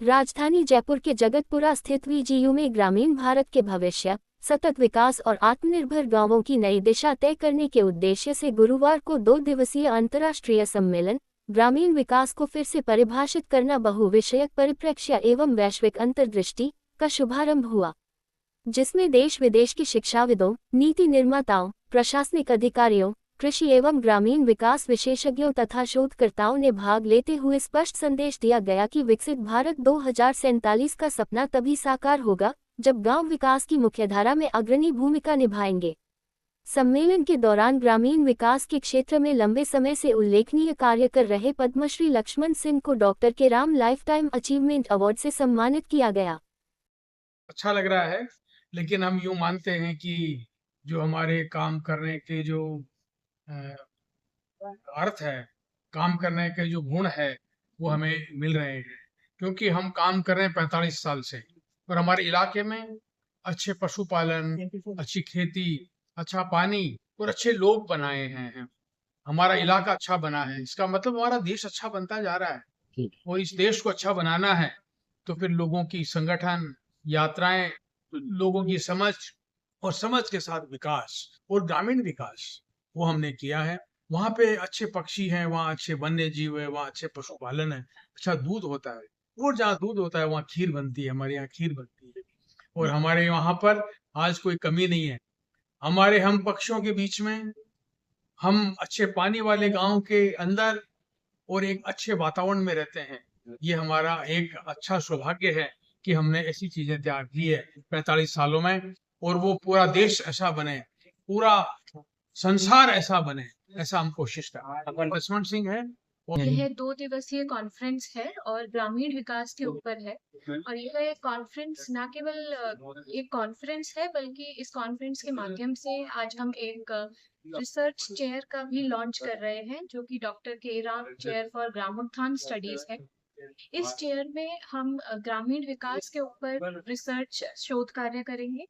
राजधानी जयपुर के जगतपुरा स्थित वीजीयू में ग्रामीण भारत के भविष्य, सतत विकास और आत्मनिर्भर गांवों की नई दिशा तय करने के उद्देश्य से गुरुवार को 2 दिवसीय अंतर्राष्ट्रीय सम्मेलन ग्रामीण विकास को फिर से परिभाषित करना बहुविषयक परिप्रेक्ष्य एवं वैश्विक अंतर्दृष्टि का शुभारंभ हुआ, जिसमें देश विदेश की शिक्षाविदों, नीति निर्माताओं, प्रशासनिक अधिकारियों, कृषि एवं ग्रामीण विकास विशेषज्ञों तथा शोधकर्ताओं ने भाग लेते हुए स्पष्ट संदेश दिया गया कि विकसित भारत 2047 का सपना तभी साकार होगा जब गांव विकास की मुख्यधारा में अग्रणी भूमिका निभाएंगे। सम्मेलन के दौरान ग्रामीण विकास के क्षेत्र में लंबे समय से उल्लेखनीय कार्य कर रहे पद्मश्री लक्ष्मण सिंह को doctor K Ram lifetime achievement award से सम्मानित किया गया। अच्छा लग रहा है, लेकिन हम यूं मानते हैं कि जो हमारे काम करने के जो अ, अर्थ है, काम करने के जो गुण है, वो हमें मिल रहे हैं, क्योंकि हम काम कर रहे हैं 45 साल से और हमारे इलाके में अच्छे पशुपालन, अच्छी खेती, अच्छा पानी और अच्छे लोग बनाए हैं। हमारा इलाका अच्छा बना है, इसका मतलब हमारा देश अच्छा बनता जा रहा है और इस देश को अच्छा बनाना है तो फिर लोगों की संगठन, यात्राएं, लोगों की समझ और समझ के साथ विकास और ग्रामीण विकास वो हमने किया है। वहाँ पे अच्छे पक्षी हैं, वहाँ अच्छे वन्य जीव है, वहाँ अच्छे पशुपालन है, अच्छा दूध होता है और जहाँ दूध होता है वहाँ खीर बनती है। हमारे यहाँ खीर बनती है और हमारे वहाँ पर आज कोई कमी नहीं है। हमारे हम पक्षियों के बीच में हम अच्छे पानी वाले गांव के अंदर और एक अच्छे वातावरण में रहते हैं। ये हमारा एक अच्छा सौभाग्य है कि हमने ऐसी चीजें तैयार की है 45 सालों में और वो पूरा देश ऐसा बने, पूरा संसार ऐसा बने, ऐसा हम कोशिश कर रहे हैं। लक्ष्मण सिंह है यह 2 दिवसीय कॉन्फ्रेंस है और ग्रामीण विकास के ऊपर है। और यह कॉन्फ्रेंस न केवल एक कॉन्फ्रेंस है, बल्कि इस कॉन्फ्रेंस के माध्यम से आज हम एक रिसर्च चेयर का भी लॉन्च कर रहे हैं, जो कि doctor K Ram chair for ग्रामोत्थान studies है। इस चेयर में हम ग्रामीण विकास के ऊपर रिसर्च शोध कार्य करेंगे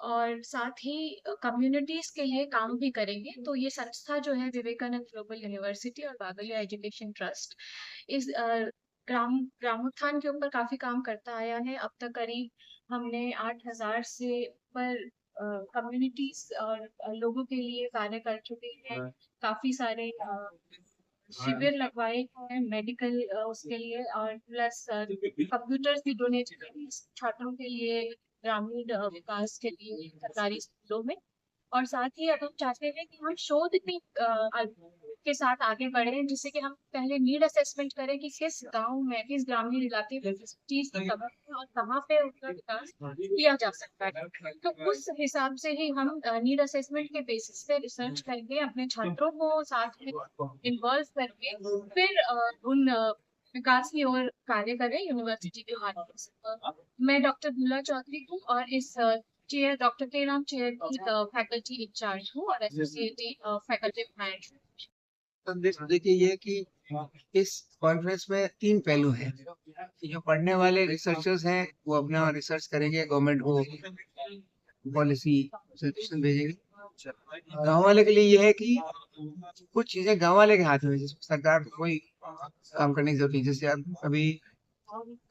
और साथ ही कम्युनिटीज के लिए काम भी करेंगे। तो ये संस्था जो है विवेकानंद ग्लोबल यूनिवर्सिटी और बागलिया एजुकेशन ट्रस्ट इस ग्रामोत्थान के ऊपर काफी काम करता आया है। अब तक करीब हमने 8,000 से ऊपर कम्युनिटीज और लोगों के लिए कार्य कर चुके हैं। काफी सारे शिविर लगवाए हैं मेडिकल उसके लिए, और प्लस कंप्यूटर्स भी डोनेट किए छात्रों के लिए ग्रामीण विकास के लिए सरकारी स्कूलों में। और साथ ही अब हम चाहते हैं कि हम शोध भी के साथ आगे बढ़े, जिससे कि हम पहले नीड असेसमेंट करें कि किस गांव में, किस ग्रामीण इलाके में किस चीज की कमी है और कहाँ पे उनका विकास किया जा सकता है। तो उस हिसाब से ही हम नीड असेसमेंट के बेसिस पे रिसर्च करके अपने छात्रों को साथ में इन्वॉल्व करके फिर उन विकास की ओर कार्य करें यूनिवर्सिटी के माध्यम से। मैं डॉक्टर भूला चौधरी हूँ और इस chair doctor K Ram chair की फैकल्टी इंचार्ज हूँ और एसोसिएट फैकल्टी मैनेजमेंट। संदेश देखिए ये कि इस कॉन्फ्रेंस में 3 पहलू हैं। जो पढ़ने वाले रिसर्चर्स हैं वो अपना रिसर्च करेंगे, गवर्नमेंट को पॉलिसी सजेशन भेजेंगे। गांव वाले के लिए ये है कि कुछ चीजें गांव वाले के हाथ में है, जिसमें सरकार को कोई काम करने की जरूरत नहीं। जैसे अब अभी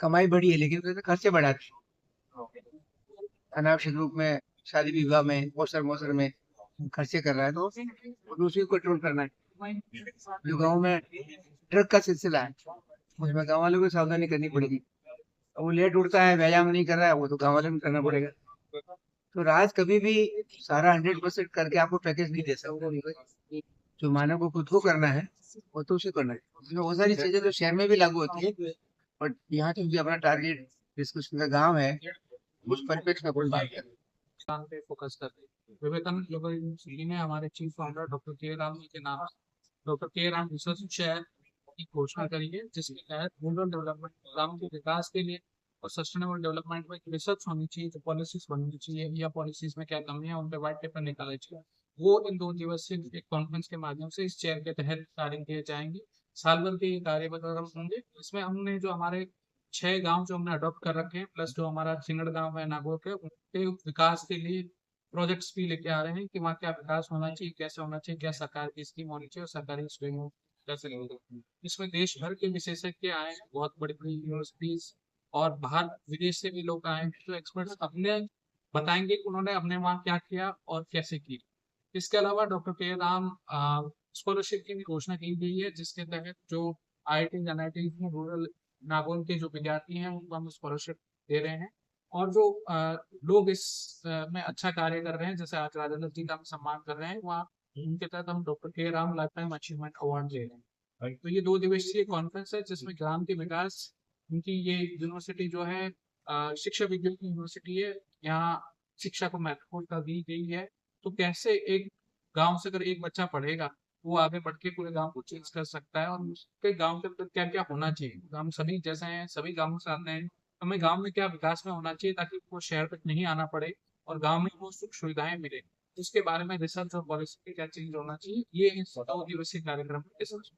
कमाई बढ़ी है लेकिन उसके खर्चे बढ़ाते हैं। अनावश्यक रूप में शादी विवाह में मौसर मौसर में खर्चे कर रहा है, तो दूसरी को कंट्रोल करना है। जो गांव में ड्रग का सिलसिला है उसमें गांव वालों को सावधानी करनी पड़ेगी। अब वो लेट उठता है, व्यायाम नहीं कर रहा है, वो तो गांव वाले को करना पड़ेगा। तो राज कभी भी सारा 100% करके आपको पैकेज नहीं दे सकता। जो मानव को खुद को करना है वो तो उसे करना है। इसमें बहुत सारी चीजें जो शहर में भी लागू होती है, बट यहाँ तो अपना टारगेट डिस्कशन का गाँव है, उस परिप्रेक्ष्य में कोई बात है काम पे फोकस करते हैं। विवेकानंद ग्लोबल यूनिवर्सिटी ने हमारे chief founder doctor K Ram ji के नाम doctor K Ram research share की घोषणा करी है, जिसके तहत रूरल डेवलपमेंट, ग्रामों के विकास के लिए और सस्टेनेबल डेवलपमेंट में रिसर्च होनी चाहिए, जो पॉलिसीज बननी चाहिए या पॉलिसीज में क्या कमी है उन पे व्हाइट पेपर निकालना चाहिए। वो इन 2 दिवसीय एक कॉन्फ्रेंस के माध्यम से इस चेयर के तहत कार्य किए जाएंगे। साल भर के ये कार्य होंगे। इसमें हमने जो हमारे 6 गांव जो हमने अडॉप्ट कर रखे हैं, प्लस जो हमारा चिंगड़ गांव है नागौर के, उनके विकास के लिए प्रोजेक्ट्स भी लेके आ रहे हैं कि वहाँ क्या विकास होना चाहिए, कैसे होना चाहिए, क्या सरकार की स्कीम होनी चाहिए और सरकारी स्कीमों कैसे लेंगे। इसमें देश भर के विशेषज्ञ आए हैं, बहुत बड़ी बड़ी यूनिवर्सिटीज और बाहर विदेश से भी लोग आएंगे, तो एक्सपर्ट्स अपने बताएंगे कि उन्होंने अपने वहाँ क्या किया और कैसे की। इसके अलावा डॉक्टर के राम स्कॉलरशिप की भी घोषणा की गई है, जिसके तहत जो IIT NIT में रूरल नागौर के जो विद्यार्थी हैं उनको हम स्कॉलरशिप दे रहे हैं। और जो लोग इस में अच्छा कार्य कर रहे हैं, जैसे आज राजेंद्र जी का हम सम्मान कर रहे हैं, वहाँ उनके तहत हम doctor K Ram lifetime achievement award दे रहे हैं। तो ये 2 दिवसीय कॉन्फ्रेंस है, जिसमें ग्राम के विकास, उनकी ये यूनिवर्सिटी जो है शिक्षा विज्ञान की यूनिवर्सिटी है, यहाँ शिक्षा को महत्वपूर्णता दी गई है। तो कैसे एक गांव से अगर एक बच्चा पढ़ेगा, वो आगे बढ़ के पूरे गांव को चेंज कर सकता है, और उसके गांव के अंदर क्या क्या होना चाहिए। हम सभी जैसे हैं, सभी गांवों से आते हैं, हमें गांव में क्या विकास में होना चाहिए ताकि वो शहर तक नहीं आना पड़े और गांव में वो सुख सुविधाएं मिले, उसके बारे में रिसर्च और पॉलिसी क्या चेंज होना चाहिए, ये इस 2 दिवसीय कार्यक्रम में डिस्कस